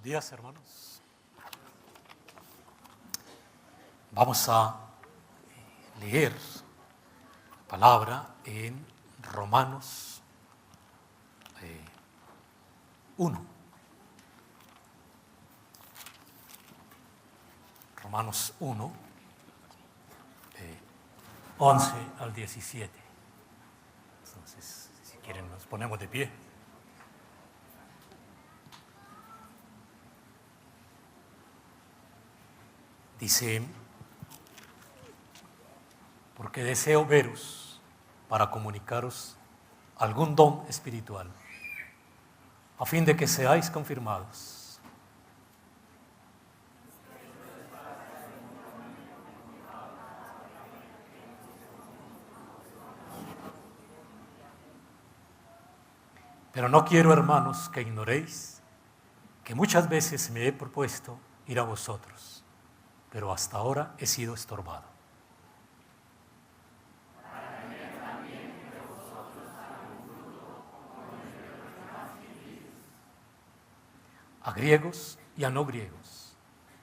Buenos días, hermanos. Vamos a leer la palabra en Romanos 1. Romanos 1, 11 al 17. Entonces, si quieren, nos ponemos de pie. Dice: porque deseo veros para comunicaros algún don espiritual, a fin de que seáis confirmados. Pero no quiero, hermanos, que ignoréis que muchas veces me he propuesto ir a vosotros, pero hasta ahora he sido estorbado. A griegos y a no griegos,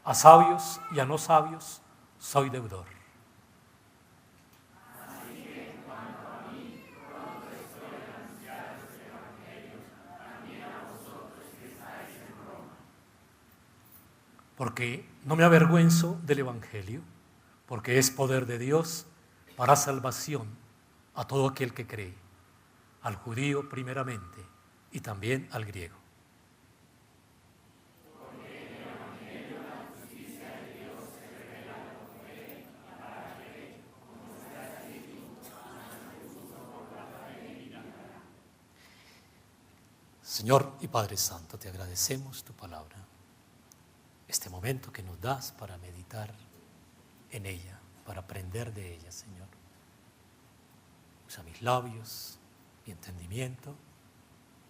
a sabios y a no sabios, soy deudor. Así que en cuanto a mí, pronto estoy a anunciaros el Evangelio también a vosotros que estáis en Roma. Porque no me avergüenzo del Evangelio, porque es poder de Dios para salvación a todo aquel que cree, al judío primeramente y también al griego. Señor y Padre Santo, te agradecemos tu palabra, este momento que nos das para meditar en ella, para aprender de ella, Señor. Usa mis labios, mi entendimiento,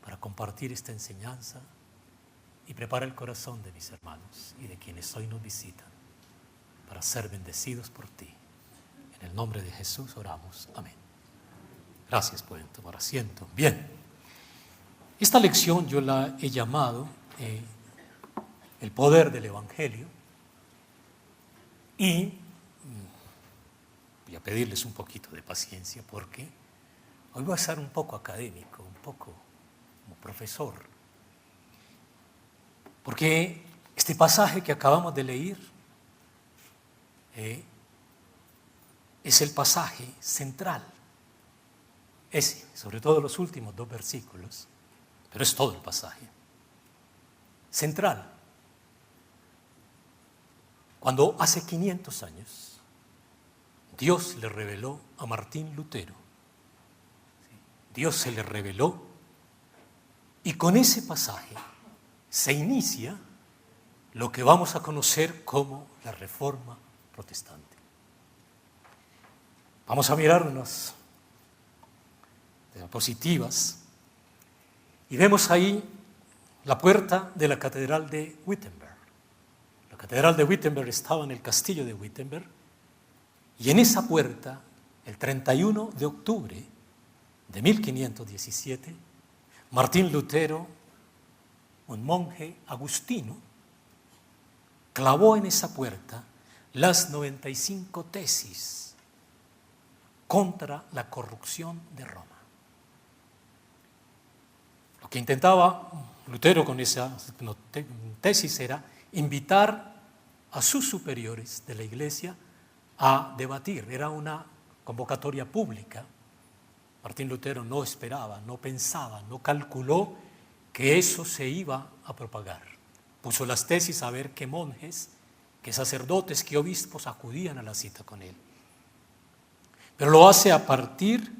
para compartir esta enseñanza y prepara el corazón de mis hermanos y de quienes hoy nos visitan, para ser bendecidos por ti. En el nombre de Jesús oramos. Amén. Gracias, pueden tomar asiento. Bien. Esta lección yo la he llamado el poder del Evangelio, y voy a pedirles un poquito de paciencia porque hoy voy a ser un poco académico, un poco como profesor, porque este pasaje que acabamos de leer es el pasaje central, sobre todo los últimos 2 versículos. Pero es todo el pasaje central. Cuando hace 500 años Dios le reveló a Martín Lutero, Dios se le reveló, y con ese pasaje se inicia lo que vamos a conocer como la Reforma Protestante. Vamos a mirar unas diapositivas. Y vemos ahí la puerta de la Catedral de Wittenberg. La Catedral de Wittenberg estaba en el castillo de Wittenberg, y en esa puerta, el 31 de octubre de 1517, Martín Lutero, un monje agustino, clavó en esa puerta las 95 tesis contra la corrupción de Roma. Lo que intentaba Lutero con esa tesis era invitar a sus superiores de la Iglesia a debatir. Era una convocatoria pública. Martín Lutero no esperaba, no pensaba, no calculó que eso se iba a propagar. Puso las tesis a ver qué monjes, qué sacerdotes, qué obispos acudían a la cita con él. Pero lo hace a partir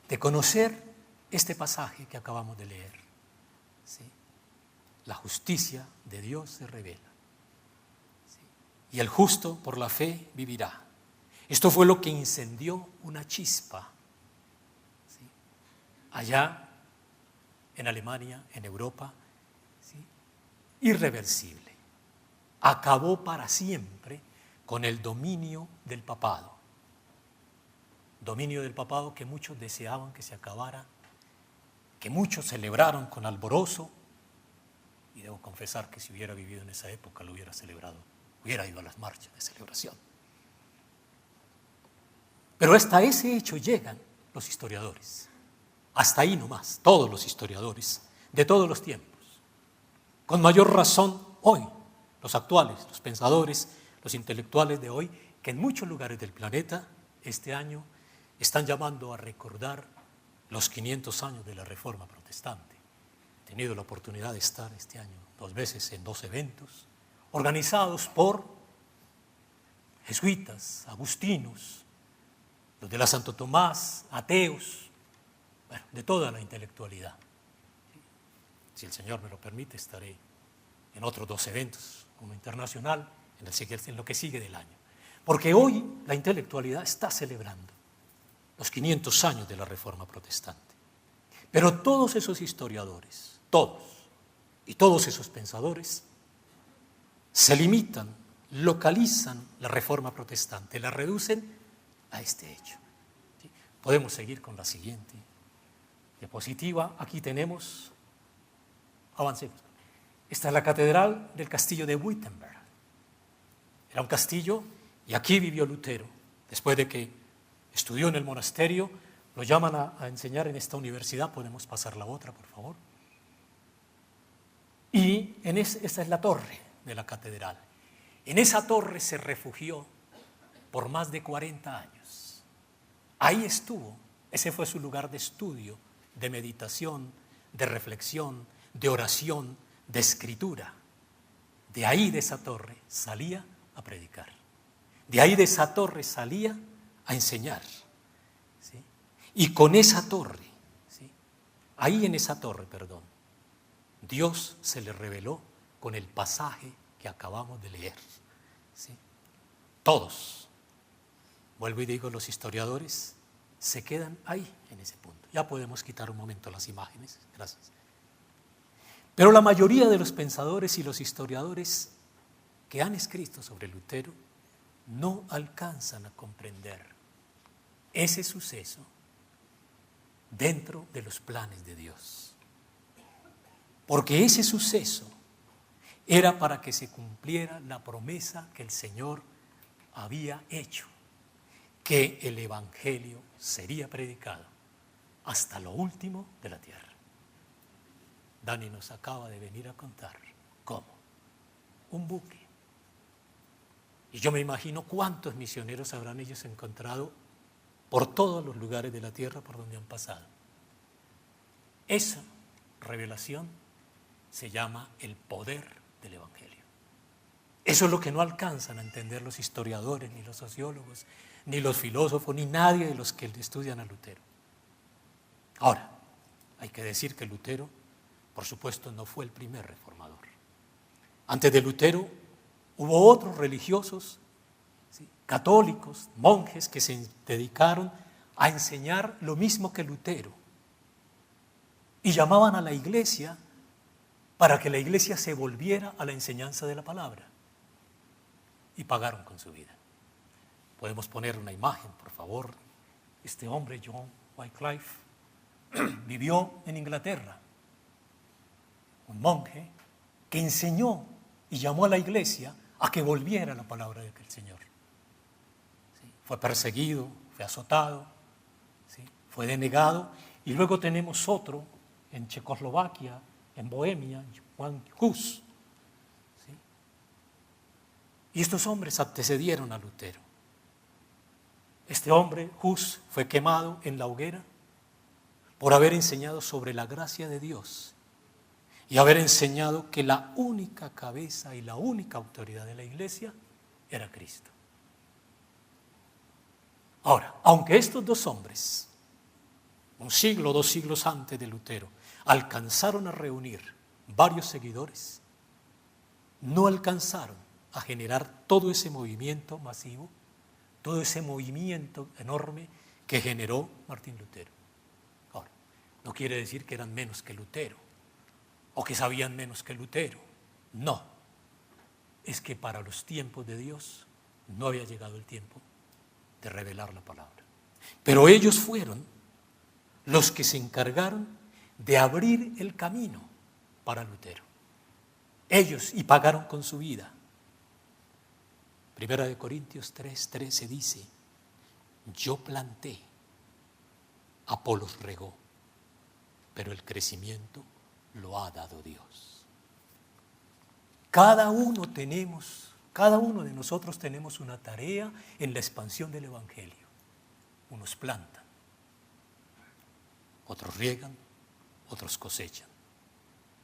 de conocer este pasaje que acabamos de leer. ¿Sí? La justicia de Dios se revela. ¿Sí? Y el justo por la fe vivirá. Esto fue lo que incendió una chispa, ¿sí?, allá en Alemania, en Europa, ¿sí?, irreversible. Acabó para siempre con el dominio del papado. Dominio del papado que muchos deseaban que se acabara, que muchos celebraron con alborozo, y de debo confesar que si hubiera vivido en esa época lo hubiera celebrado, hubiera ido a las marchas de celebración. Pero hasta ese hecho llegan los historiadores. Hasta ahí nomás, todos los historiadores de todos los tiempos. Con mayor razón hoy, los actuales, los pensadores, los intelectuales de hoy, que en muchos lugares del planeta este año están llamando a recordar los 500 años de la Reforma Protestante. He tenido la oportunidad de estar este año 2 veces en 2 eventos organizados por jesuitas, agustinos, los de la Santo Tomás, ateos, bueno, de toda la intelectualidad. Si el Señor me lo permite, estaré en otros 2 eventos, uno internacional, en lo que sigue del año. Porque hoy la intelectualidad está celebrando los 500 años de la Reforma Protestante. Pero todos esos historiadores, todos, y todos esos pensadores, se limitan, localizan la Reforma Protestante, la reducen a este hecho. ¿Sí? Podemos seguir con la siguiente diapositiva. Aquí tenemos, avancemos. Esta es la catedral del castillo de Wittenberg. Era un castillo y aquí vivió Lutero. Después de que estudió en el monasterio, lo llaman a enseñar en esta universidad. Podemos pasar la otra, por favor. Y esta es la torre de la catedral. En esa torre se refugió por más de 40 años. Ahí estuvo, ese fue su lugar de estudio, de meditación, de reflexión, de oración, de escritura. De ahí, de esa torre, salía a predicar. De ahí, de esa torre, salía a enseñar. ¿Sí? Y con esa torre, ¿sí? Ahí en esa torre, Dios se le reveló con el pasaje que acabamos de leer. ¿Sí? Todos, vuelvo y digo, los historiadores se quedan ahí en ese punto. Ya podemos quitar un momento las imágenes, gracias. Pero la mayoría de los pensadores y los historiadores que han escrito sobre Lutero no alcanzan a comprender ese suceso dentro de los planes de Dios. Porque ese suceso era para que se cumpliera la promesa que el Señor había hecho, que el Evangelio sería predicado hasta lo último de la tierra. Dani nos acaba de venir a contar cómo un buque. Y yo me imagino cuántos misioneros habrán ellos encontrado por todos los lugares de la tierra por donde han pasado. Esa revelación se llama el poder del Evangelio. Eso es lo que no alcanzan a entender los historiadores, ni los sociólogos, ni los filósofos, ni nadie de los que estudian a Lutero. Ahora, hay que decir que Lutero, por supuesto, no fue el primer reformador. Antes de Lutero hubo otros religiosos, ¿sí?, católicos, monjes, que se dedicaron a enseñar lo mismo que Lutero y llamaban a la iglesia para que la iglesia se volviera a la enseñanza de la palabra, y pagaron con su vida. Podemos poner una imagen, por favor. Este hombre, John Wycliffe, vivió en Inglaterra, un monje que enseñó y llamó a la iglesia a que volviera a la palabra del Señor. ¿Sí? Fue perseguido, fue azotado, ¿sí?, fue denegado, y luego tenemos otro en Checoslovaquia, en Bohemia, Juan Hus. ¿Sí? Y estos hombres antecedieron a Lutero. Este hombre, Hus, fue quemado en la hoguera por haber enseñado sobre la gracia de Dios y haber enseñado que la única cabeza y la única autoridad de la iglesia era Cristo. Ahora, aunque estos dos hombres, 1 siglo, 2 siglos antes de Lutero, alcanzaron a reunir varios seguidores, no alcanzaron a generar todo ese movimiento masivo, todo ese movimiento enorme que generó Martín Lutero. Ahora, no quiere decir que eran menos que Lutero o que sabían menos que Lutero. No, es que para los tiempos de Dios no había llegado el tiempo de revelar la palabra. Pero ellos fueron los que se encargaron de abrir el camino para Lutero. ellos, y pagaron con su vida. Primera de Corintios 3:13 dice: yo planté, Apolos regó, pero el crecimiento lo ha dado Dios. Cada uno de nosotros tenemos una tarea en la expansión del Evangelio. Unos plantan, otros riegan, otros cosechan,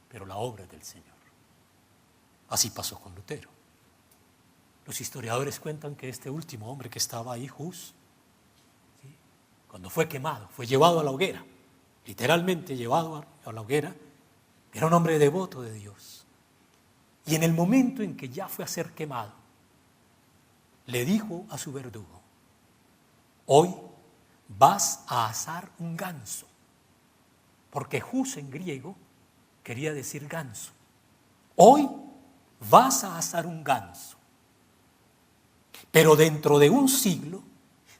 pero la obra es del Señor. Así pasó con Lutero. Los historiadores cuentan que este último hombre que estaba ahí, Hus, ¿sí?, cuando fue quemado, fue llevado a la hoguera, literalmente llevado a la hoguera, era un hombre devoto de Dios. Y en el momento en que ya fue a ser quemado, le dijo a su verdugo: hoy vas a asar un ganso, porque Hus en griego quería decir ganso. Hoy vas a asar un ganso, pero dentro de un siglo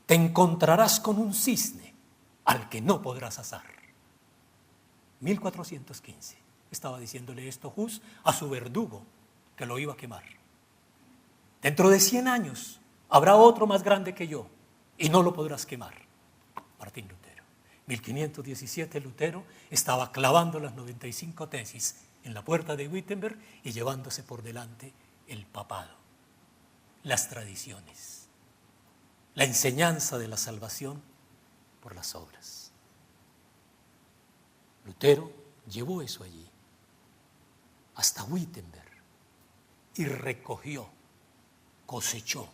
te encontrarás con un cisne al que no podrás asar. 1415 estaba diciéndole esto Hus a su verdugo que lo iba a quemar. Dentro de 100 años habrá otro más grande que yo y no lo podrás quemar. Martín Lutero. 1517 Lutero estaba clavando las 95 tesis en la puerta de Wittenberg y llevándose por delante el papado, las tradiciones, la enseñanza de la salvación por las obras. Lutero llevó eso allí, hasta Wittenberg, y recogió, cosechó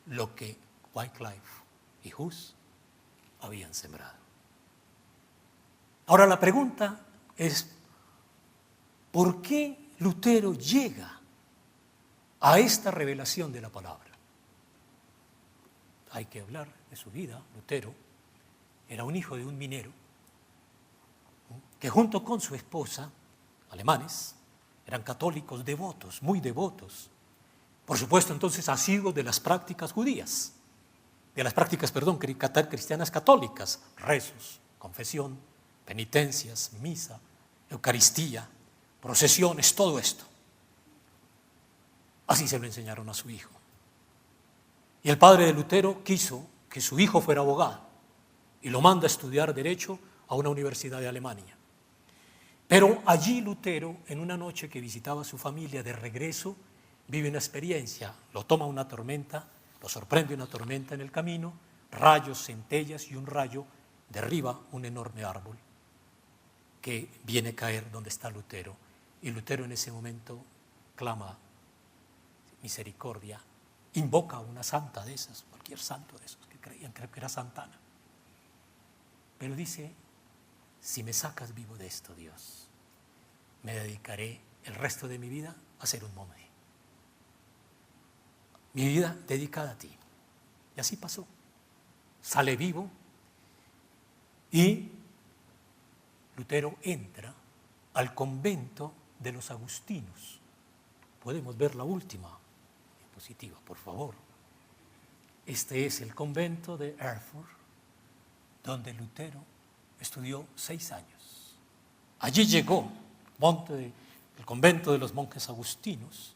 lo que Wycliffe y Hus habían sembrado. Ahora la pregunta es: ¿por qué Lutero llega a esta revelación de la palabra? Hay que hablar de su vida. Lutero era un hijo de un minero que junto con su esposa, alemanes, eran católicos devotos, muy devotos. Por supuesto, entonces, asiduos de las prácticas judías, de las prácticas, cristianas católicas, rezos, confesión, penitencias, misa, Eucaristía, procesiones, todo esto. Así se lo enseñaron a su hijo. Y el padre de Lutero quiso que su hijo fuera abogado y lo manda a estudiar Derecho a una universidad de Alemania. Pero allí Lutero, en una noche que visitaba a su familia de regreso, vive una experiencia. Lo toma una tormenta, lo sorprende una tormenta en el camino, rayos, centellas, y un rayo derriba un enorme árbol que viene a caer donde está Lutero. Y Lutero en ese momento clama misericordia, invoca a una santa de esas, cualquier santo de esos que creían, creo que era Santana. Pero dice: si me sacas vivo de esto, Dios, me dedicaré el resto de mi vida a ser un monje. Mi vida dedicada a ti. Y así pasó. Sale vivo y Lutero entra al convento de los agustinos. Podemos ver la última diapositiva, por favor. Este es el convento de Erfurt, donde Lutero estudió 6 años. Allí llegó, el convento de los monjes agustinos.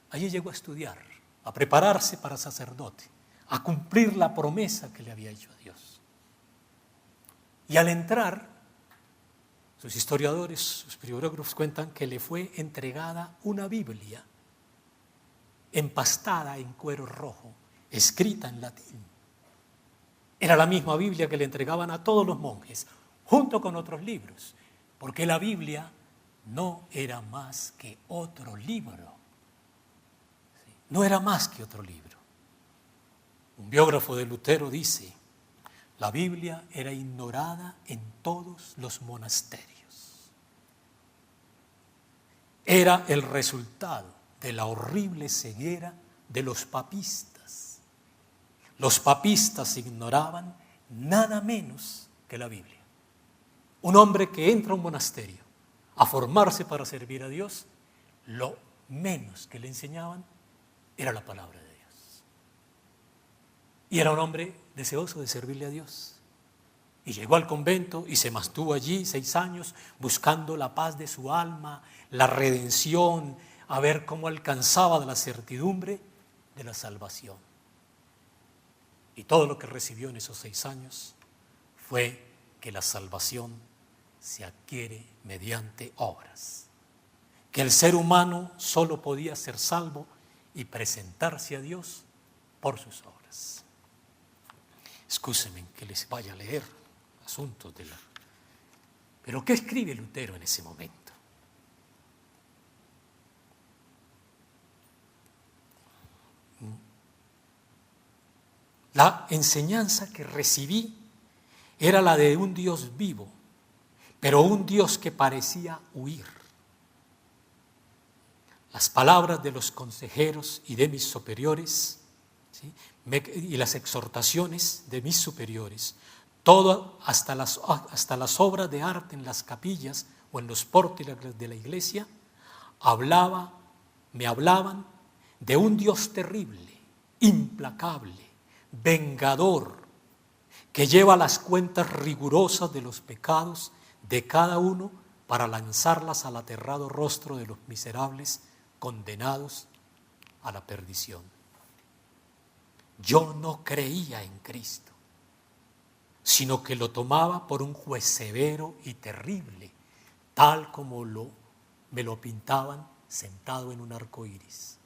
Allí llegó a estudiar, a prepararse para sacerdote, a cumplir la promesa que le había hecho a Dios. Y al entrar, sus historiadores, sus biógrafos cuentan que le fue entregada una Biblia empastada en cuero rojo, escrita en latín. Era la misma Biblia que le entregaban a todos los monjes, junto con otros libros, porque la Biblia no era más que otro libro. No era más que otro libro. Un biógrafo de Lutero dice: la Biblia era ignorada en todos los monasterios. Era el resultado de la horrible ceguera de los papistas. Los papistas ignoraban nada menos que la Biblia. Un hombre que entra a un monasterio a formarse para servir a Dios, lo menos que le enseñaban era la palabra de Dios. Y era un hombre deseoso de servirle a Dios. Y llegó al convento y se mantuvo allí 6 años buscando la paz de su alma, la redención, a ver cómo alcanzaba la certidumbre de la salvación. Y todo lo que recibió en esos 6 años fue que la salvación se adquiere mediante obras. Que el ser humano solo podía ser salvo y presentarse a Dios por sus obras. Excúsenme que les vaya a leer asuntos de la... Pero ¿qué escribe Lutero en ese momento? La enseñanza que recibí era la de un Dios vivo, pero un Dios que parecía huir. Las palabras de los consejeros y de mis superiores, ¿sí?, y las exhortaciones de mis superiores, todo hasta las obras de arte en las capillas o en los pórticos de la iglesia, me hablaban de un Dios terrible, implacable, vengador, que lleva las cuentas rigurosas de los pecados de cada uno para lanzarlas al aterrado rostro de los miserables condenados a la perdición. Yo no creía en Cristo, sino que lo tomaba por un juez severo y terrible, tal como me lo pintaban sentado en un arco iris.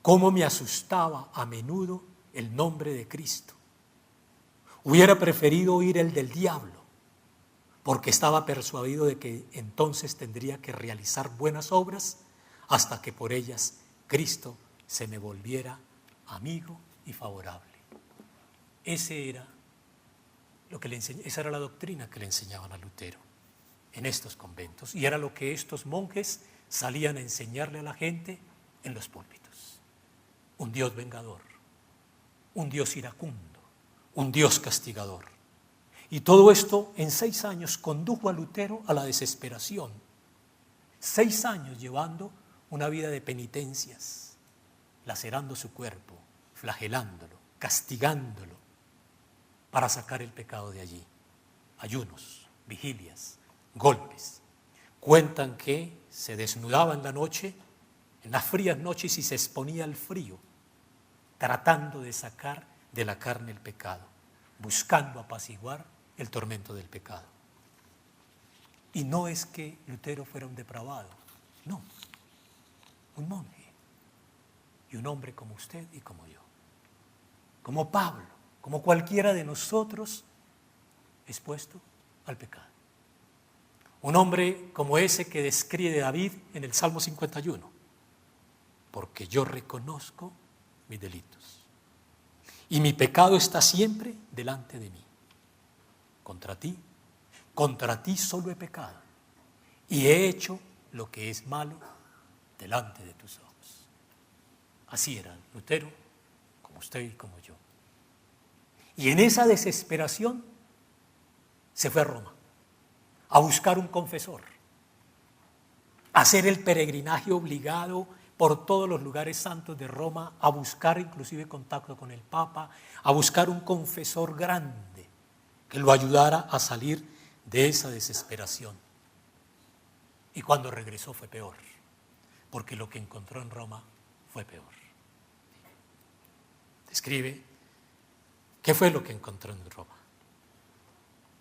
Cómo me asustaba a menudo el nombre de Cristo. Hubiera preferido oír el del diablo, porque estaba persuadido de que entonces tendría que realizar buenas obras hasta que por ellas Cristo se me volviera amigo y favorable. Esa era la doctrina que le enseñaban a Lutero en estos conventos, y era lo que estos monjes salían a enseñarle a la gente en los púlpitos. Un Dios vengador, un Dios iracundo, un Dios castigador. Y todo esto en 6 años condujo a Lutero a la desesperación. 6 años llevando una vida de penitencias, lacerando su cuerpo, flagelándolo, castigándolo, para sacar el pecado de allí. Ayunos, vigilias, golpes. Cuentan que se desnudaba en la noche, en las frías noches, y se exponía al frío, tratando de sacar de la carne el pecado, buscando apaciguar el tormento del pecado. Y no es que Lutero fuera un depravado, no, un monje y un hombre como usted y como yo, como Pablo, como cualquiera de nosotros expuesto al pecado. Un hombre como ese que describe David en el Salmo 51, porque yo reconozco mis delitos y mi pecado está siempre delante de mí. Contra ti solo he pecado y he hecho lo que es malo delante de tus ojos. Así era Lutero, como usted y como yo. Y en esa desesperación se fue a Roma a buscar un confesor, a hacer el peregrinaje obligado por todos los lugares santos de Roma, a buscar inclusive contacto con el Papa, a buscar un confesor grande que lo ayudara a salir de esa desesperación. Y cuando regresó fue peor, porque lo que encontró en Roma fue peor. Describe qué fue lo que encontró en Roma.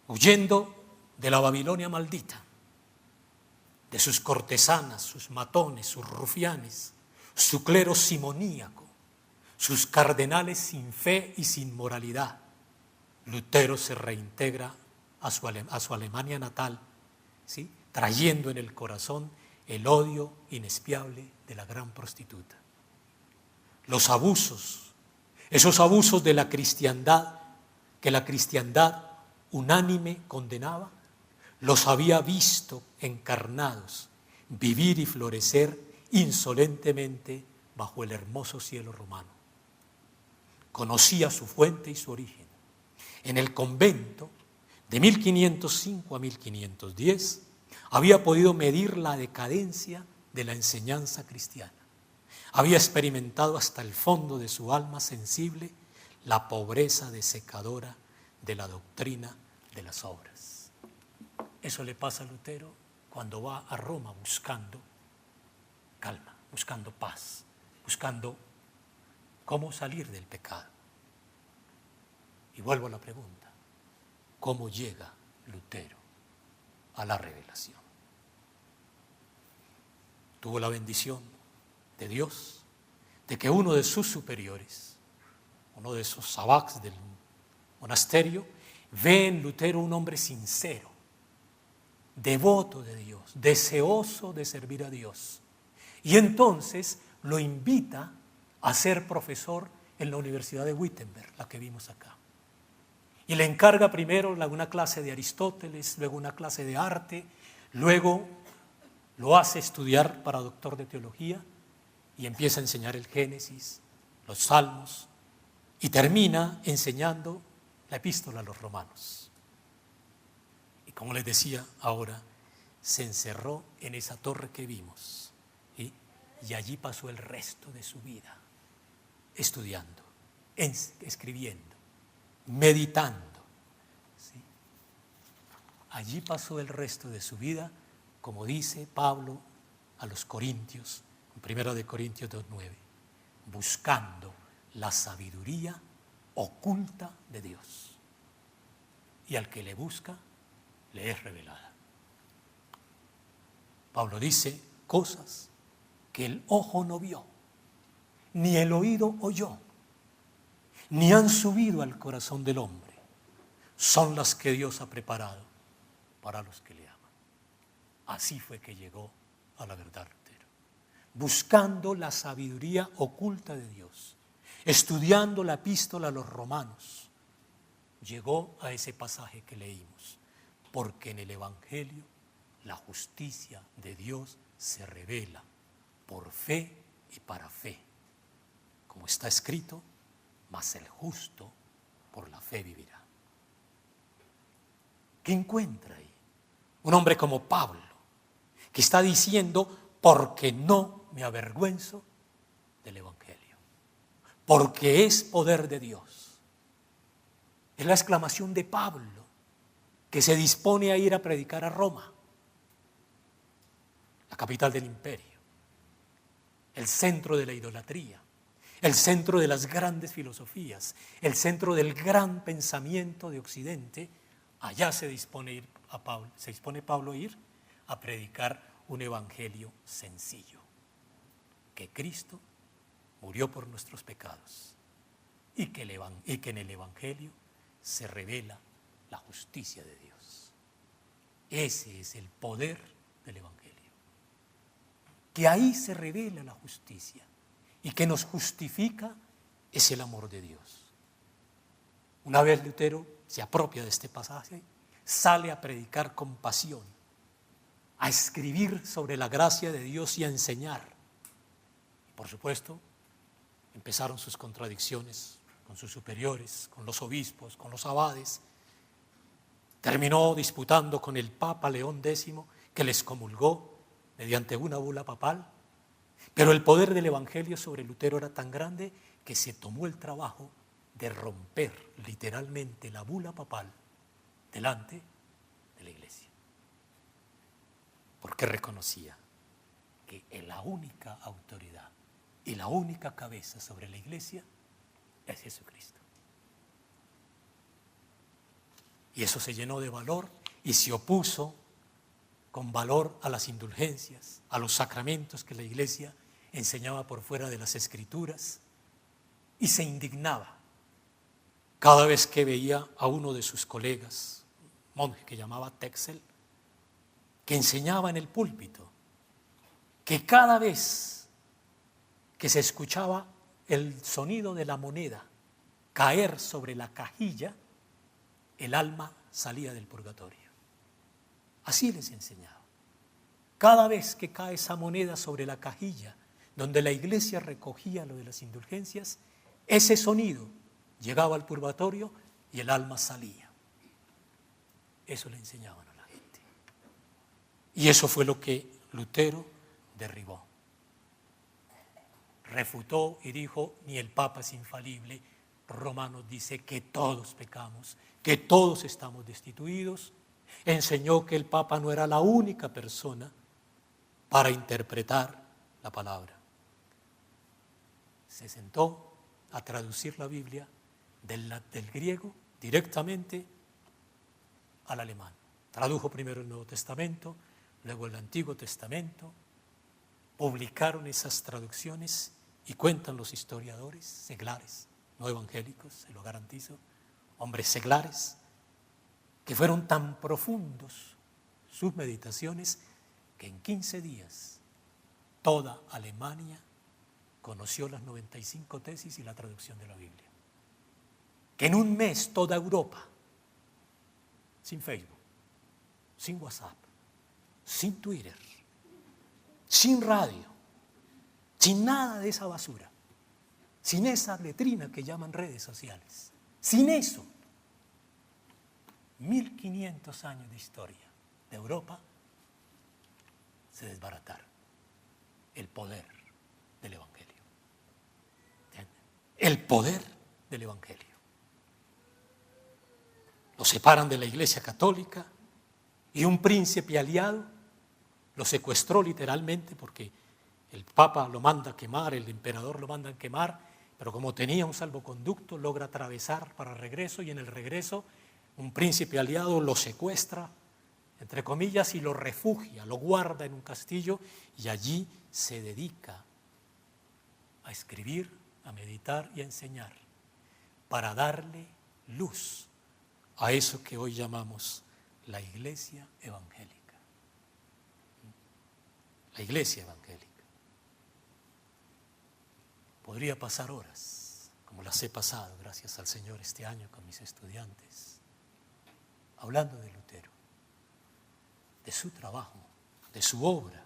Huyendo de la Babilonia maldita, de sus cortesanas, sus matones, sus rufianes, su clero simoníaco, sus cardenales sin fe y sin moralidad, Lutero se reintegra a su Alemania natal, ¿sí?, trayendo en el corazón el odio inexpiable de la gran prostituta. Los abusos, esos abusos de la cristiandad, que la cristiandad unánime condenaba, los había visto encarnados, vivir y florecer insolentemente bajo el hermoso cielo romano. Conocía su fuente y su origen. En el convento, de 1505 a 1510, había podido medir la decadencia de la enseñanza cristiana. Había experimentado hasta el fondo de su alma sensible la pobreza desecadora de la doctrina de las obras. Eso le pasa a Lutero cuando va a Roma buscando calma, buscando paz, buscando cómo salir del pecado. Y vuelvo a la pregunta, ¿cómo llega Lutero a la revelación? Tuvo la bendición de Dios de que uno de sus superiores, uno de esos sabbats del monasterio, ve en Lutero un hombre sincero, devoto de Dios, deseoso de servir a Dios. Y entonces lo invita a ser profesor en la Universidad de Wittenberg, la que vimos acá. Y le encarga primero una clase de Aristóteles, luego una clase de arte, luego lo hace estudiar para doctor de teología y empieza a enseñar el Génesis, los Salmos, y termina enseñando la epístola a los romanos. Y como les decía ahora, se encerró en esa torre que vimos, ¿sí? Y allí pasó el resto de su vida, estudiando, escribiendo, meditando, ¿sí? Allí pasó el resto de su vida, como dice Pablo a los Corintios, en 1 Corintios 2:9, buscando la sabiduría oculta de Dios. Y al que le busca, le es revelada. Pablo dice cosas que el ojo no vio, ni el oído oyó, ni han subido al corazón del hombre. Son las que Dios ha preparado para los que le aman. Así fue que llegó a la verdad Lutero, buscando la sabiduría oculta de Dios, estudiando la epístola a los romanos. Llegó a ese pasaje que leímos, porque en el Evangelio la justicia de Dios se revela por fe y para fe, como está escrito, mas el justo por la fe vivirá. ¿Qué encuentra ahí? Un hombre como Pablo, que está diciendo, porque no me avergüenzo del Evangelio, porque es poder de Dios. Es la exclamación de Pablo, que se dispone a ir a predicar a Roma, la capital del imperio, el centro de la idolatría, el centro de las grandes filosofías, el centro del gran pensamiento de Occidente. Allá se dispone Pablo a ir a predicar un evangelio sencillo, que Cristo murió por nuestros pecados y que en el evangelio se revela la justicia de Dios. Ese es el poder del evangelio, que ahí se revela la justicia, y que nos justifica es el amor de Dios. Una vez Lutero se apropia de este pasaje, sale a predicar con pasión, a escribir sobre la gracia de Dios y a enseñar. Y por supuesto, empezaron sus contradicciones con sus superiores, con los obispos, con los abades. Terminó disputando con el Papa León X, que le excomulgó mediante una bula papal. Pero el poder del evangelio sobre Lutero era tan grande que se tomó el trabajo de romper literalmente la bula papal delante de la iglesia, porque reconocía que la única autoridad y la única cabeza sobre la iglesia es Jesucristo. Y eso se llenó de valor y se opuso con valor a las indulgencias, a los sacramentos que la iglesia enseñaba por fuera de las Escrituras, y se indignaba cada vez que veía a uno de sus colegas, monje que llamaba Texel, que enseñaba en el púlpito, que cada vez que se escuchaba el sonido de la moneda caer sobre la cajilla, el alma salía del purgatorio. Así les enseñaba. Cada vez que cae esa moneda sobre la cajilla donde la iglesia recogía lo de las indulgencias, ese sonido llegaba al purgatorio y el alma salía. Eso le enseñaban a la gente. Y eso fue lo que Lutero derribó. Refutó y dijo, ni el Papa es infalible, Romanos dice que todos pecamos, que todos estamos destituidos. Enseñó que el Papa no era la única persona para interpretar la palabra. Se sentó a traducir la Biblia del griego directamente al alemán. Tradujo primero el Nuevo Testamento, luego el Antiguo Testamento. Publicaron esas traducciones y cuentan los historiadores seglares, no evangélicos, se lo garantizo, hombres seglares, que fueron tan profundos sus meditaciones que en 15 días toda Alemania conoció las 95 tesis y la traducción de la Biblia. Que en un mes toda Europa, sin Facebook, sin WhatsApp, sin Twitter, sin radio, sin nada de esa basura, sin esa letrina que llaman redes sociales, sin eso, 1500 años de historia de Europa se desbarataron. El poder del Evangelio. ¿Entienden? El poder del Evangelio. Lo separan de la Iglesia Católica y un príncipe aliado lo secuestró literalmente porque el Papa lo manda a quemar, el emperador lo manda a quemar, pero como tenía un salvoconducto logra atravesar para regreso y en el regreso un príncipe aliado lo secuestra, entre comillas, y lo refugia, lo guarda en un castillo y allí se dedica a escribir, a meditar y a enseñar para darle luz a eso que hoy llamamos la Iglesia Evangélica. La Iglesia Evangélica. Podría pasar horas, como las he pasado, gracias al Señor, este año con mis estudiantes, hablando de Lutero, de su trabajo, de su obra.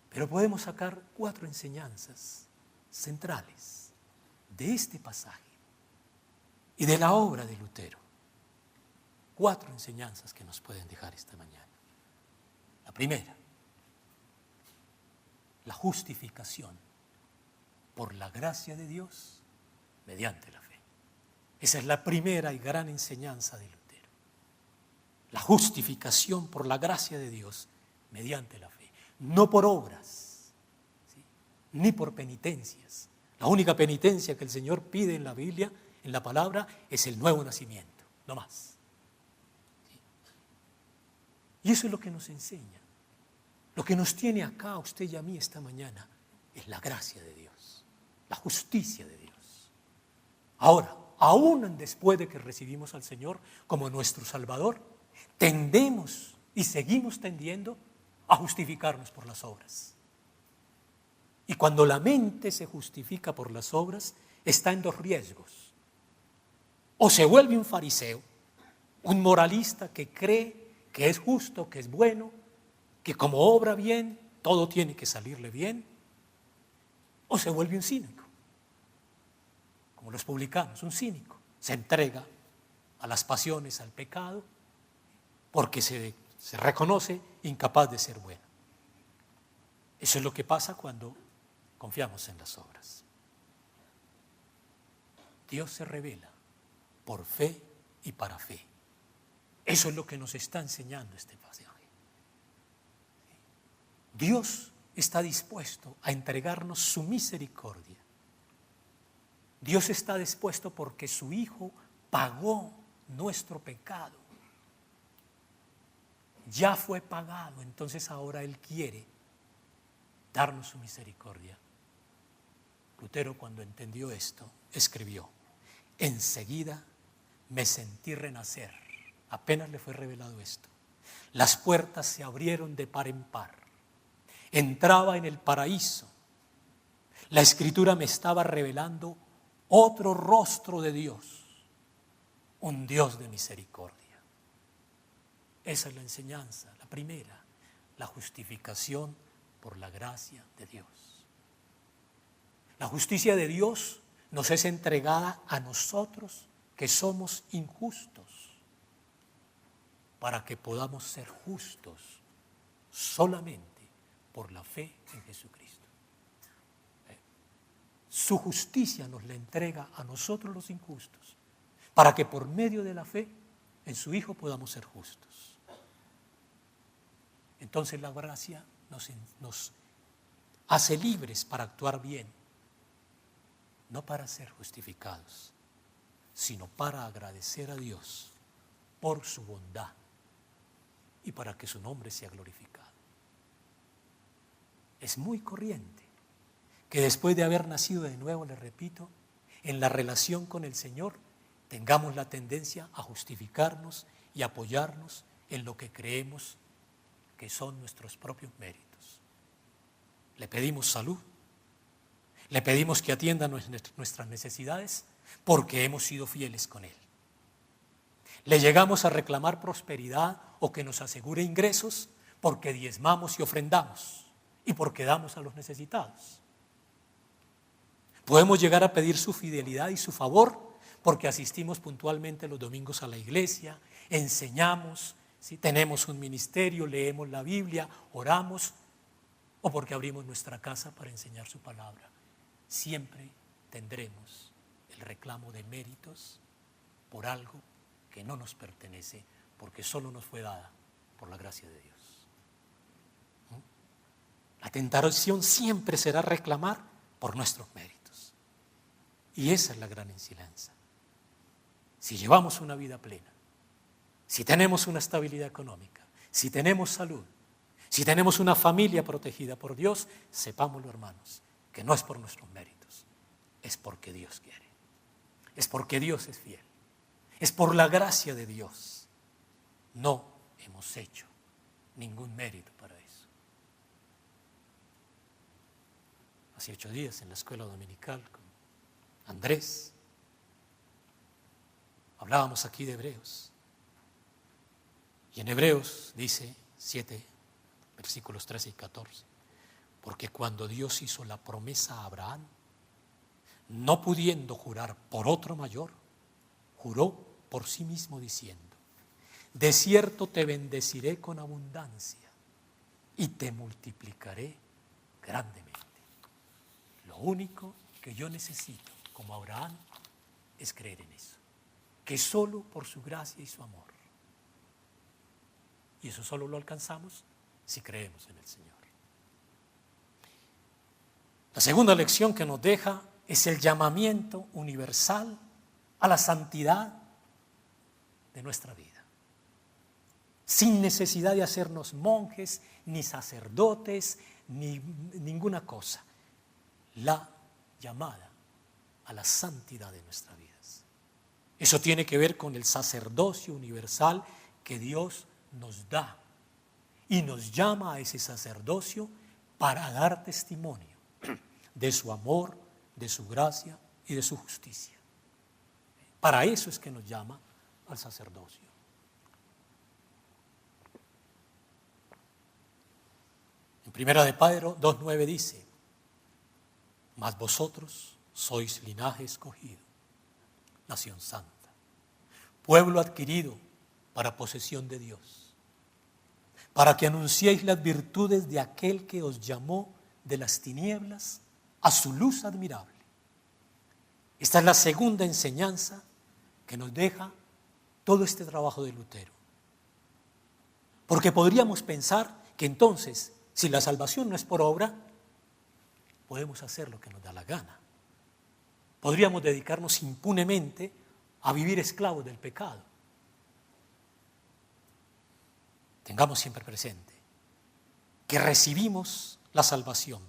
Pero podemos sacar 4 enseñanzas centrales de este pasaje y de la obra de Lutero. 4 enseñanzas que nos pueden dejar esta mañana. La primera, la justificación por la gracia de Dios mediante la fe. Esa es la primera y gran enseñanza de Lutero. La justificación por la gracia de Dios mediante la fe. No por obras, ¿sí?, ni por penitencias. La única penitencia que el Señor pide en la Biblia, en la palabra, es el nuevo nacimiento, no más. ¿Sí? Y eso es lo que nos enseña. Lo que nos tiene acá a usted y a mí esta mañana es la gracia de Dios, la justicia de Dios. Ahora, aún después de que recibimos al Señor como nuestro Salvador, tendemos y seguimos tendiendo a justificarnos por las obras. Y cuando la mente se justifica por las obras, está en 2 riesgos. O se vuelve un fariseo, un moralista que cree que es justo, que es bueno, que como obra bien, todo tiene que salirle bien, o se vuelve un cínico, como los publicanos, un cínico. Se entrega a las pasiones, al pecado, porque se reconoce incapaz de ser bueno. Eso es lo que pasa cuando confiamos en las obras. Dios se revela por fe y para fe. Eso es lo que nos está enseñando este pasaje. Dios está dispuesto a entregarnos su misericordia. Dios está dispuesto porque su Hijo pagó nuestro pecado. Ya fue pagado, entonces ahora Él quiere darnos su misericordia. Lutero, cuando entendió esto, escribió: enseguida me sentí renacer. Apenas le fue revelado esto, las puertas se abrieron de par en par. Entraba en el paraíso. La Escritura me estaba revelando otro rostro de Dios, un Dios de misericordia. Esa es la enseñanza, la primera, la justificación por la gracia de Dios. La justicia de Dios nos es entregada a nosotros que somos injustos, para que podamos ser justos solamente por la fe en Jesucristo. su justicia nos la entrega a nosotros los injustos, para que por medio de la fe en su Hijo podamos ser justos. Entonces la gracia nos hace libres para actuar bien, no para ser justificados, sino para agradecer a Dios por su bondad y para que su nombre sea glorificado. Es muy corriente que después de haber nacido de nuevo, les repito, en la relación con el Señor, tengamos la tendencia a justificarnos y apoyarnos en lo que creemos que son nuestros propios méritos. Le pedimos salud, le pedimos que atienda nuestras necesidades porque hemos sido fieles con Él. Le llegamos a reclamar prosperidad o que nos asegure ingresos porque diezmamos y ofrendamos y porque damos a los necesitados. Podemos llegar a pedir su fidelidad y su favor porque asistimos puntualmente los domingos a la iglesia, enseñamos, ¿sí? Tenemos un ministerio, leemos la Biblia, oramos, o porque abrimos nuestra casa para enseñar su palabra. Siempre tendremos el reclamo de méritos por algo que no nos pertenece, porque solo nos fue dada por la gracia de Dios. La tentación siempre será reclamar por nuestros méritos. Y esa es la gran enseñanza. Si llevamos una vida plena, si tenemos una estabilidad económica, si tenemos salud, si tenemos una familia protegida por Dios, sepámoslo, hermanos, que no es por nuestros méritos, es porque Dios quiere, es porque Dios es fiel, es por la gracia de Dios. No hemos hecho ningún mérito para eso. Hace 8 días en la escuela dominical con Andrés, hablábamos aquí de Hebreos. Y en Hebreos dice 7, versículos 13 y 14, porque cuando Dios hizo la promesa a Abraham, no pudiendo jurar por otro mayor, juró por sí mismo diciendo, de cierto te bendeciré con abundancia y te multiplicaré grandemente. Lo único que yo necesito, como Abraham, es creer en eso, que solo por su gracia y su amor. Y eso solo lo alcanzamos si creemos en el Señor. La segunda lección que nos deja es el llamamiento universal a la santidad de nuestra vida. Sin necesidad de hacernos monjes, ni sacerdotes, ni ninguna cosa. La llamada a la santidad de nuestras vidas. Eso tiene que ver con el sacerdocio universal que Dios nos da y nos llama a ese sacerdocio para dar testimonio de su amor, de su gracia y de su justicia. Para eso es que nos llama al sacerdocio. En Primera de Pedro 2:9 dice, mas vosotros sois linaje escogido, nación santa, pueblo adquirido para posesión de Dios, para que anunciéis las virtudes de aquel que os llamó de las tinieblas a su luz admirable. Esta es la segunda enseñanza que nos deja todo este trabajo de Lutero. Porque podríamos pensar que entonces, si la salvación no es por obra, podemos hacer lo que nos da la gana. Podríamos dedicarnos impunemente a vivir esclavos del pecado. Tengamos siempre presente que recibimos la salvación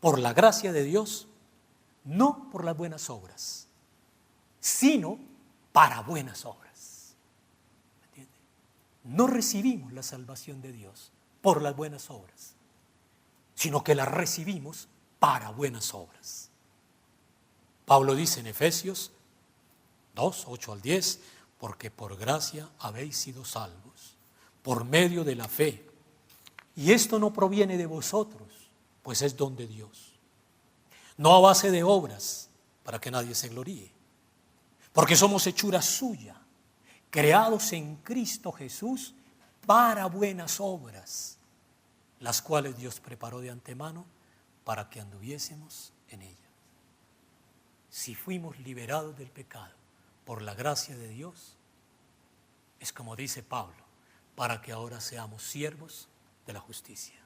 por la gracia de Dios, no por las buenas obras, sino para buenas obras. ¿Me entiende? No recibimos la salvación de Dios por las buenas obras, sino que la recibimos para buenas obras. Pablo dice en Efesios 2, 8 al 10, porque por gracia habéis sido salvos, por medio de la fe. Y esto no proviene de vosotros, pues es don de Dios. No a base de obras, para que nadie se gloríe. Porque somos hechura suya, creados en Cristo Jesús para buenas obras, las cuales Dios preparó de antemano para que anduviésemos en ellas. si fuimos liberados del pecado por la gracia de Dios, es como dice Pablo, para que ahora seamos siervos de la justicia.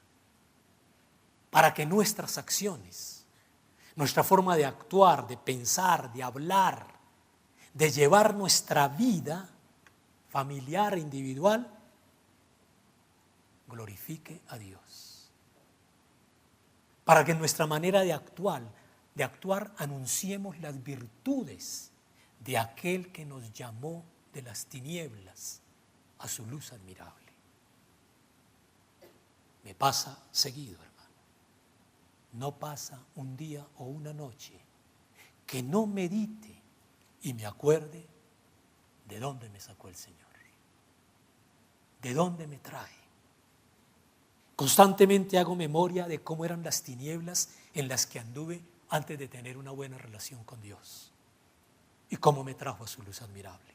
Para que nuestras acciones, nuestra forma de actuar, de pensar, de hablar, de llevar nuestra vida familiar e individual, glorifique a Dios. Para que en nuestra manera de actuar anunciemos las virtudes de aquel que nos llamó de las tinieblas a su luz admirable. Me pasa seguido, hermano. No pasa un día o una noche que no medite y me acuerde de dónde me sacó el Señor, de dónde me trae. Constantemente hago memoria de cómo eran las tinieblas en las que anduve antes de tener una buena relación con Dios y cómo me trajo a su luz admirable.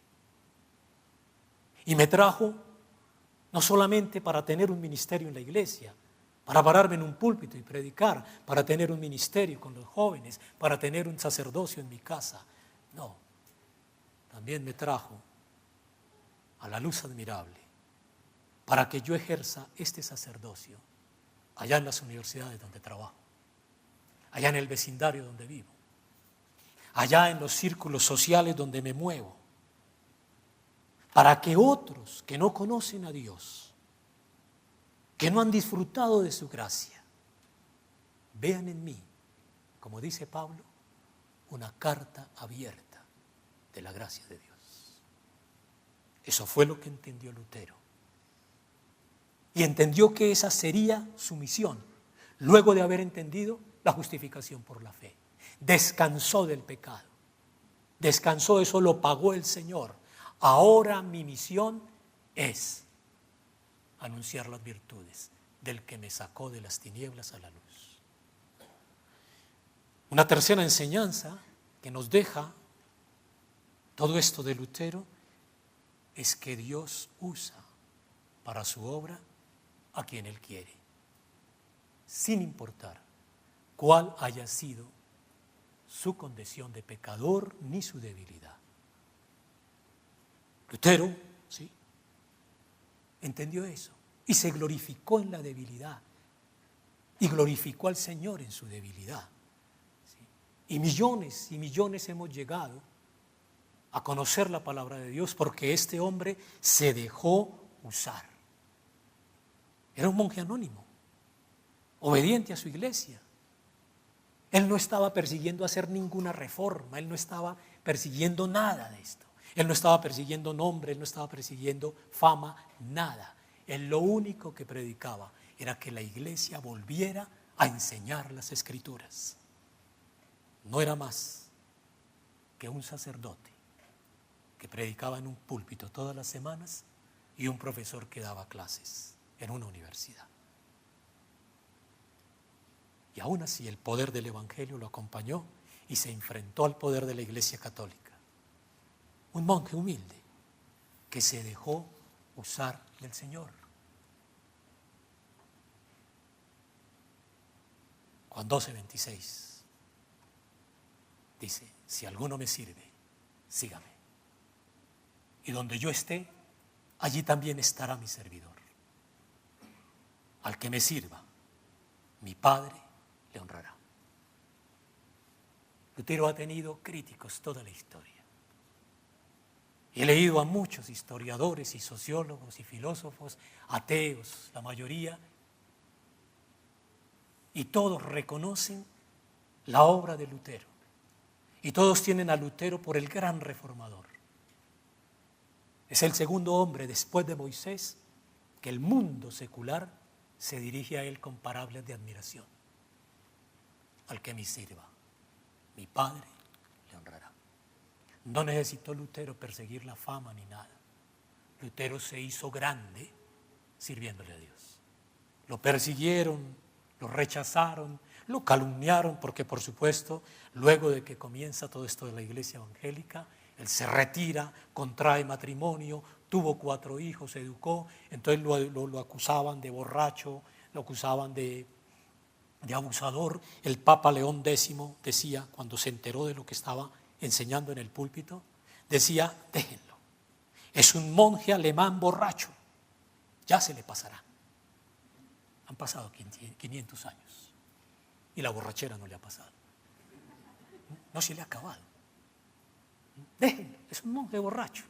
Y me trajo no solamente para tener un ministerio en la iglesia, para pararme en un púlpito y predicar, para tener un ministerio con los jóvenes, para tener un sacerdocio en mi casa. No, también me trajo a la luz admirable para que yo ejerza este sacerdocio allá en las universidades donde trabajo, allá en el vecindario donde vivo, allá en los círculos sociales donde me muevo, para que otros que no conocen a Dios, que no han disfrutado de su gracia, vean en mí, como dice Pablo, una carta abierta de la gracia de Dios. Eso fue lo que entendió Lutero. Y entendió que esa sería su misión, luego de haber entendido la justificación por la fe. Descansó del pecado, descansó, eso lo pagó el Señor. Ahora mi misión es anunciar las virtudes del que me sacó de las tinieblas a la luz. Una tercera enseñanza que nos deja todo esto de Lutero es que Dios usa para su obra a quien Él quiere, sin importar cuál haya sido su condición de pecador ni su debilidad. Lutero, sí, entendió eso y se glorificó en la debilidad y glorificó al Señor en su debilidad. ¿Sí? Y millones hemos llegado a conocer la palabra de Dios porque este hombre se dejó usar. Era un monje anónimo, obediente a su iglesia. Él no estaba persiguiendo hacer ninguna reforma, él no estaba persiguiendo nada de esto. Él no estaba persiguiendo nombre, él no estaba persiguiendo fama, nada. Él lo único que predicaba era que la iglesia volviera a enseñar las Escrituras. No era más que un sacerdote que predicaba en un púlpito todas las semanas y un profesor que daba clases en una universidad. Y aún así el poder del Evangelio lo acompañó y se enfrentó al poder de la Iglesia Católica. Un monje humilde que se dejó usar del Señor. Juan 12:26 dice: si alguno me sirve, sígame. Y donde yo esté, allí también estará mi servidor. Al que me sirva, mi Padre le honrará. Lutero ha tenido críticos toda la historia. He leído a muchos historiadores y sociólogos y filósofos, ateos, la mayoría, y todos reconocen la obra de Lutero. Y todos tienen a Lutero por el gran reformador. Es el segundo hombre después de Moisés que el mundo secular se dirige a él con parables de admiración. Al que me sirva, mi Padre le honrará. No necesitó Lutero perseguir la fama ni nada. Lutero se hizo grande sirviéndole a Dios. Lo persiguieron, lo rechazaron, lo calumniaron, porque por supuesto, luego de que comienza todo esto de la iglesia evangélica, él se retira, contrae matrimonio, tuvo 4 hijos, se educó, entonces lo acusaban de borracho, lo acusaban de de abusador, el Papa León X decía, cuando se enteró de lo que estaba enseñando en el púlpito, decía: déjenlo, es un monje alemán borracho, ya se le pasará. Han pasado 500 años y la borrachera no le ha pasado, no se le ha acabado. Déjenlo, es un monje borracho,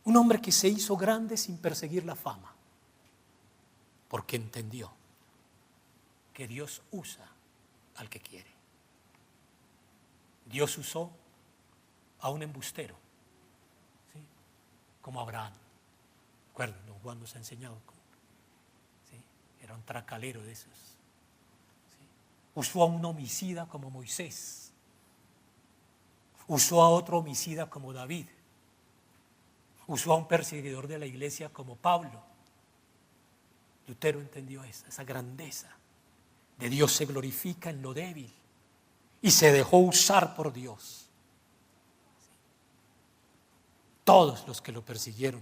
un hombre que se hizo grande sin perseguir la fama, porque entendió que Dios usa al que quiere. Dios usó a un embustero, ¿sí?, como Abraham. Recuerden, don Juan nos ha enseñado, ¿sí?, era un tracalero de esos. ¿Sí? Usó a un homicida como Moisés. Usó a otro homicida como David. Usó a un perseguidor de la iglesia como Pablo. Lutero entendió esa grandeza de Dios se glorifica en lo débil y se dejó usar por Dios. Todos los que lo persiguieron,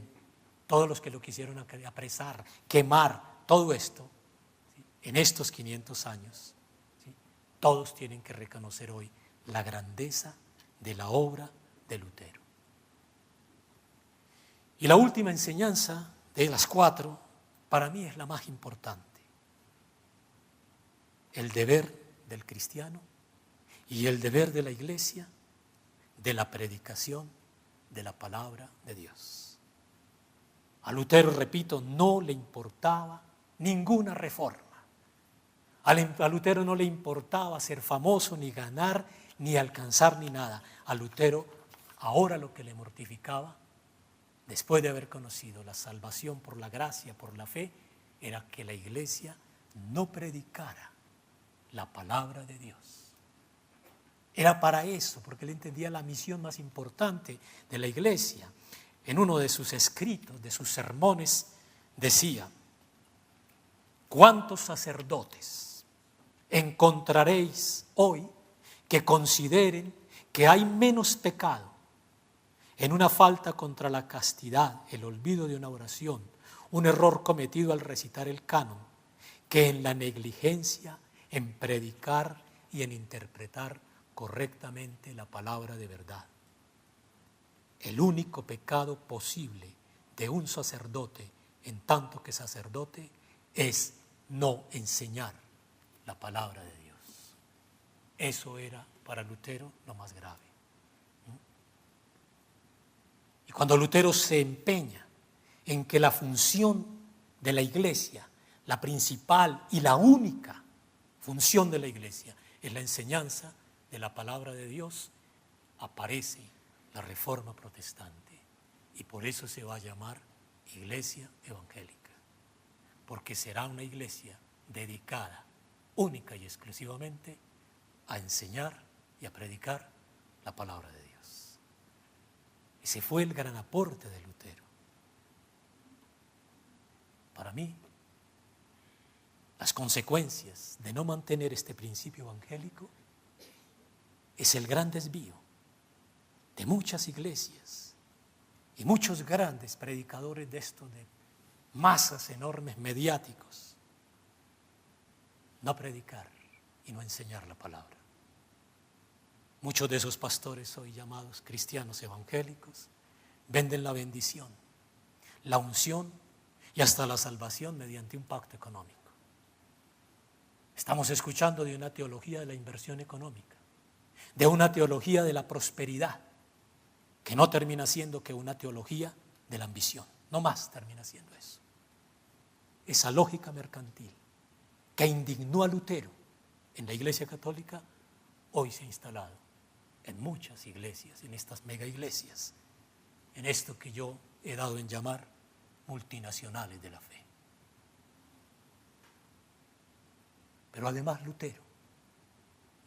todos los que lo quisieron apresar, quemar, todo esto, ¿sí?, en estos 500 años, ¿sí?, todos tienen que reconocer hoy la grandeza de la obra de Lutero. Y la última enseñanza de las 4, para mí es la más importante. El deber del cristiano y el deber de la iglesia de la predicación de la palabra de Dios. A Lutero, repito, no le importaba ninguna reforma. A Lutero no le importaba ser famoso, ni ganar, ni alcanzar, ni nada. A Lutero ahora lo que le mortificaba, después de haber conocido la salvación por la gracia, por la fe, era que la iglesia no predicara la palabra de Dios. Era para eso, porque él entendía la misión más importante de la iglesia. En uno de sus escritos, de sus sermones, decía: ¿cuántos sacerdotes encontraréis hoy que consideren que hay menos pecado en una falta contra la castidad, el olvido de una oración, un error cometido al recitar el canon, que en la negligencia en predicar y en interpretar correctamente la palabra de verdad? El único pecado posible de un sacerdote, en tanto que sacerdote, es no enseñar la palabra de Dios. Eso era para Lutero lo más grave. Y cuando Lutero se empeña en que la función de la iglesia, la principal y la única función de la iglesia, es la enseñanza de la palabra de Dios, aparece la Reforma Protestante, y por eso se va a llamar Iglesia Evangélica, porque será una iglesia dedicada única y exclusivamente a enseñar y a predicar la palabra de Dios. Ese fue el gran aporte de Lutero. Para mí, las consecuencias de no mantener este principio evangélico es el gran desvío de muchas iglesias y muchos grandes predicadores de esto, de masas enormes mediáticos, no predicar y no enseñar la palabra. Muchos de esos pastores hoy llamados cristianos evangélicos venden la bendición, la unción y hasta la salvación mediante un pacto económico. Estamos escuchando de una teología de la inversión económica, de una teología de la prosperidad, que no termina siendo que una teología de la ambición, no más termina siendo eso. Esa lógica mercantil que indignó a Lutero en la Iglesia Católica, hoy se ha instalado en muchas iglesias, en estas mega iglesias, en esto que yo he dado en llamar multinacionales de la fe. Pero además Lutero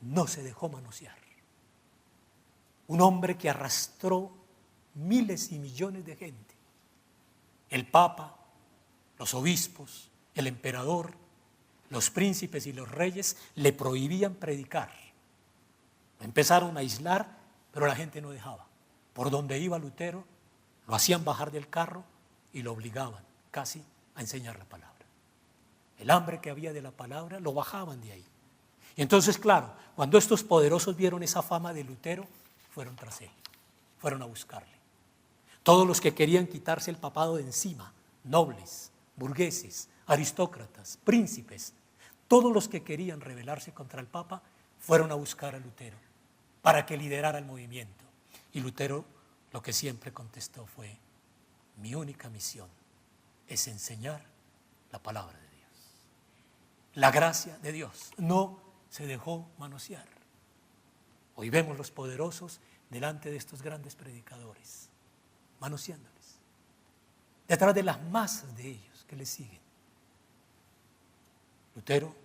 no se dejó manosear. Un hombre que arrastró miles y millones de gente. El Papa, los obispos, el emperador, los príncipes y los reyes le prohibían predicar. Lo empezaron a aislar, pero la gente no dejaba. Por donde iba Lutero, lo hacían bajar del carro y lo obligaban casi a enseñar la palabra. el hambre que había de la palabra, lo bajaban de ahí. Y entonces, claro, cuando estos poderosos vieron esa fama de Lutero, fueron tras él, fueron a buscarle. Todos los que querían quitarse el papado de encima, nobles, burgueses, aristócratas, príncipes, todos los que querían rebelarse contra el Papa, fueron a buscar a Lutero para que liderara el movimiento. Y Lutero lo que siempre contestó fue: mi única misión es enseñar la palabra de Dios. La gracia de Dios no se dejó manosear. Hoy vemos los poderosos delante de estos grandes predicadores, manoseándoles, detrás de las masas de ellos que les siguen. Lutero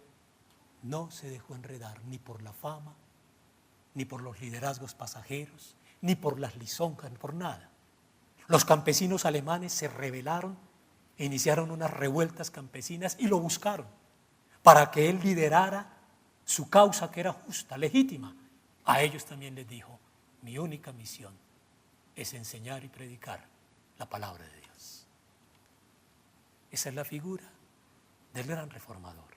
no se dejó enredar ni por la fama, ni por los liderazgos pasajeros, ni por las lisonjas, ni por nada. Los campesinos alemanes se rebelaron e iniciaron unas revueltas campesinas y lo buscaron para que él liderara su causa, que era justa, legítima. A ellos también les dijo: mi única misión es enseñar y predicar la palabra de Dios. Esa es la figura del gran reformador.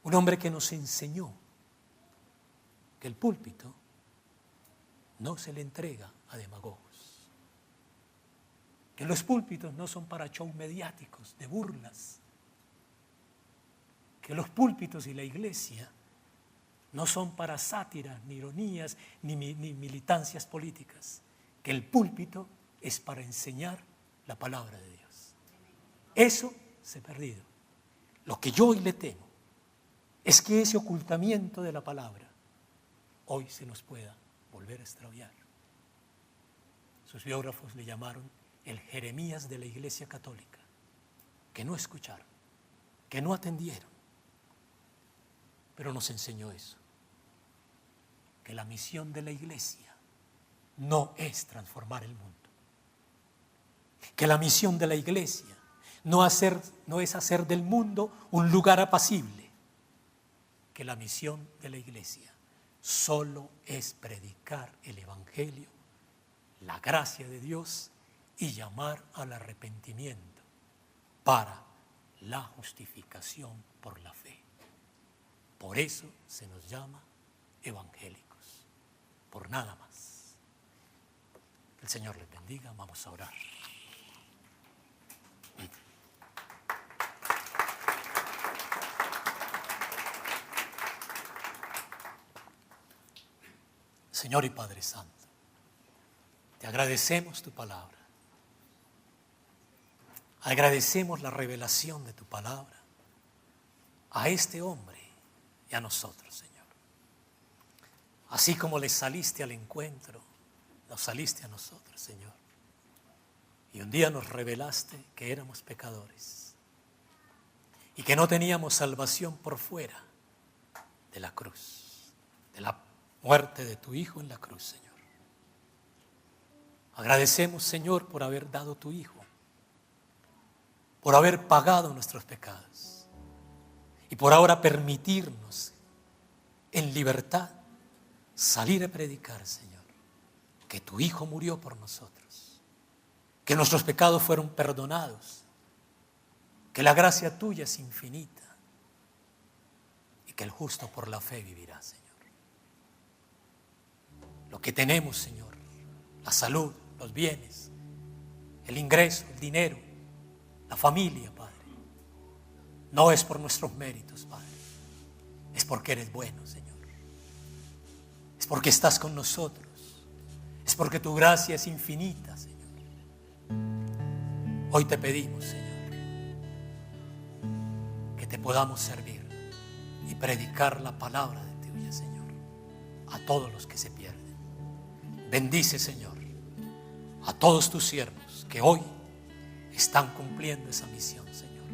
Un hombre que nos enseñó que el púlpito no se le entrega a demagogos, que los púlpitos no son para shows mediáticos, de burlas, que los púlpitos y la iglesia no son para sátiras, ni ironías, ni militancias políticas, que el púlpito es para enseñar la palabra de Dios. Eso se ha perdido. Lo que yo hoy le temo es que ese ocultamiento de la palabra hoy se nos pueda volver a extraviar. Sus biógrafos le llamaron el Jeremías de la Iglesia Católica, que no escucharon, que no atendieron, pero nos enseñó eso, que la misión de la Iglesia no es transformar el mundo, que la misión de la Iglesia no es hacer del mundo un lugar apacible, que la misión de la Iglesia solo es predicar el Evangelio, la gracia de Dios, y llamar al arrepentimiento para la justificación por la fe. Por eso se nos llama evangélicos, por nada más. Que el Señor les bendiga. Vamos a orar. Señor y Padre Santo, te agradecemos tu palabra. Agradecemos la revelación de tu palabra a este hombre y a nosotros, Señor. Así como le saliste al encuentro, nos saliste a nosotros, Señor. Y un día nos revelaste que éramos pecadores y que no teníamos salvación por fuera de la cruz, de la muerte de tu Hijo en la cruz, Señor. Agradecemos, Señor, por haber dado tu Hijo, por haber pagado nuestros pecados y por ahora permitirnos en libertad salir a predicar, Señor, que tu Hijo murió por nosotros, que nuestros pecados fueron perdonados, que la gracia tuya es infinita y que el justo por la fe vivirá, Señor. Lo que tenemos, Señor, la salud, los bienes, el ingreso, el dinero, la familia, Padre, no es por nuestros méritos, Padre, es porque eres bueno, Señor. Es porque estás con nosotros, es porque tu gracia es infinita, Señor. Hoy te pedimos, Señor, que te podamos servir y predicar la palabra de tuya, Señor, a todos los que se pierden. Bendice, Señor, a todos tus siervos que hoy están cumpliendo esa misión, Señor,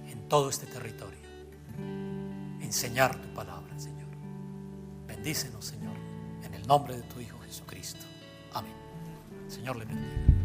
en todo este territorio. Enseñar tu palabra, Señor. Bendícenos, Señor, en el nombre de tu Hijo Jesucristo. Amén. Señor le bendiga.